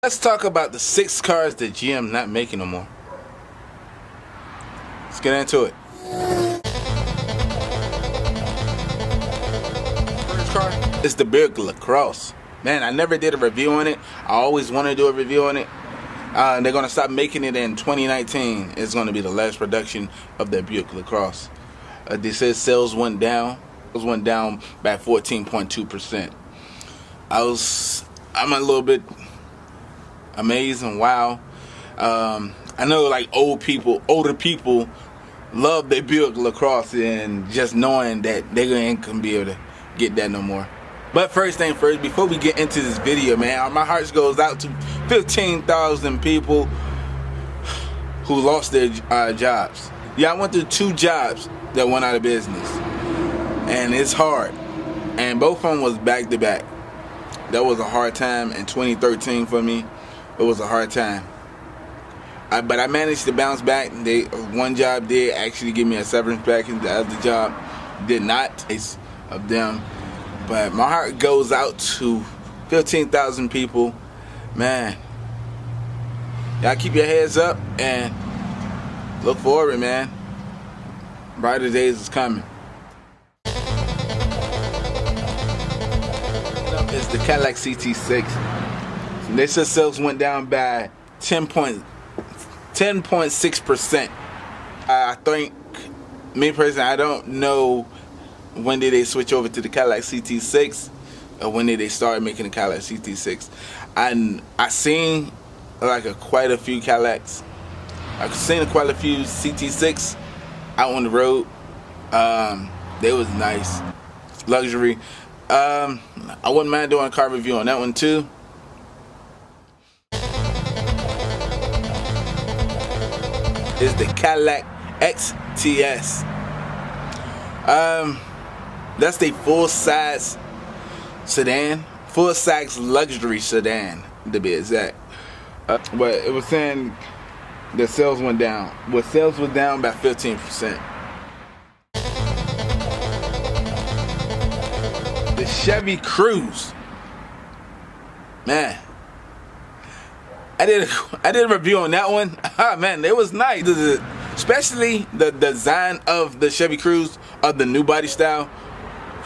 Let's talk about the 6 cars that GM not making no more. Let's get into it. First car is the Buick LaCrosse. Man, I never did a review on it. I always want to do a review on it. They're going to stop making it in 2019. It's going to be the last production of the Buick LaCrosse. They said sales went down. It went down by 14.2%. I'm a little bit amazed and wow. I know like older people love their Buick LaCrosse, and just knowing that they ain't gonna be able to get that no more. But first thing first, before we get into this video, man, my heart goes out to 15,000 people who lost their jobs. Yeah, I went through 2 jobs that went out of business, and it's hard. And both of them was back to back. That was a hard time in 2013 for me. It was a hard time. But I managed to bounce back. One job did actually give me a severance package. The other job did not. It's of them. But my heart goes out to 15,000 people. Man, y'all keep your heads up and look forward, man. Brighter days is coming. It's the Cadillac CT6. They said sales went down by 10.6%. I think, me personally, I don't know when did they switch over to the Cadillac CT6 or when did they start making the Cadillac CT6. I seen like quite a few Cadillacs. I've seen quite a few CT6 out on the road. They was nice, luxury. I wouldn't mind doing a car review on that one too. Is the Cadillac XTS. That's the full-size sedan, full-size luxury sedan to be exact. But it was saying the sales went down. Well, sales was down by 15%. The Chevy Cruze. Man, I did a review on that one. Man, it was nice. Especially the design of the Chevy Cruze, of the new body style.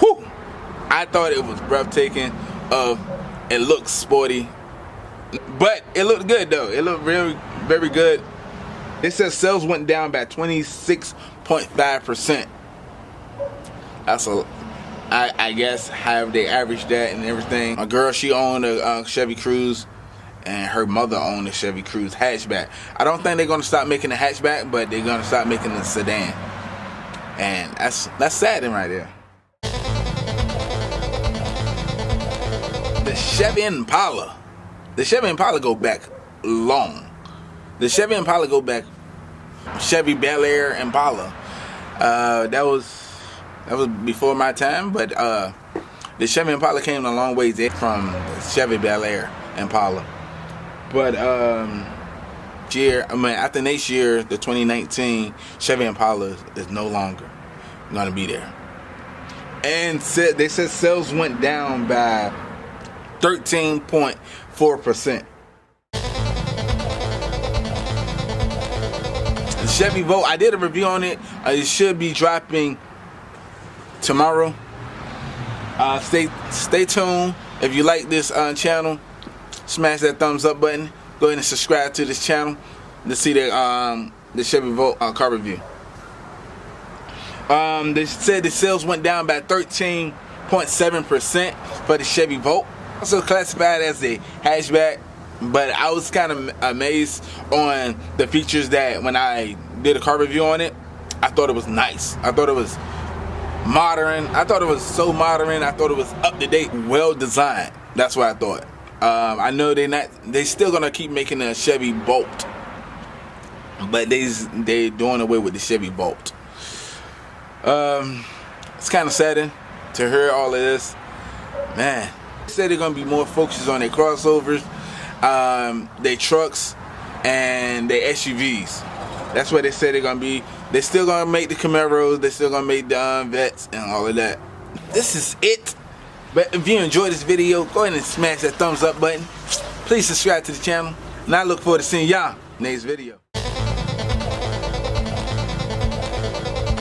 Whew! I thought it was breathtaking. It looked sporty, but it looked good though. It looked very, very good. It says sales went down by 26.5%. That's I guess how they averaged that and everything. A girl, she owned a Chevy Cruze, and her mother owned a Chevy Cruze hatchback. I don't think they're gonna stop making the hatchback, but they're gonna stop making the sedan, and that's sad right there. The Chevy Impala. The Chevy Impala go back long. The Chevy Impala go back. Chevy Bel Air Impala. That was before my time, but the Chevy Impala came a long ways from the Chevy Bel Air Impala. But after next year, the 2019 Chevy Impala is no longer gonna be there. And they said sales went down by 13.4%. The Chevy Volt, I did a review on it. It should be dropping tomorrow. Stay tuned. If you like this channel, smash that thumbs up button. Go ahead and subscribe to this channel to see the Chevy Volt car review. They said the sales went down by 13.7% for the Chevy Volt. Also classified as a hatchback, but I was kind of amazed on the features that when I did a car review on it. I thought it was nice. I thought it was modern. I thought it was so modern. I thought it was up to date, well designed. That's what I thought. I know they still gonna keep making a Chevy Bolt, but they doing away with the Chevy Bolt. It's kind of saddening to hear all of this, man. They said they're gonna be more focused on their crossovers, their trucks, and their SUVs. That's what they said they're gonna be. They're still gonna make the Camaros. They're still gonna make the Vets and all of that. This is it. But if you enjoyed this video, go ahead and smash that thumbs up button. please subscribe to the channel. And I look forward to seeing y'all next video.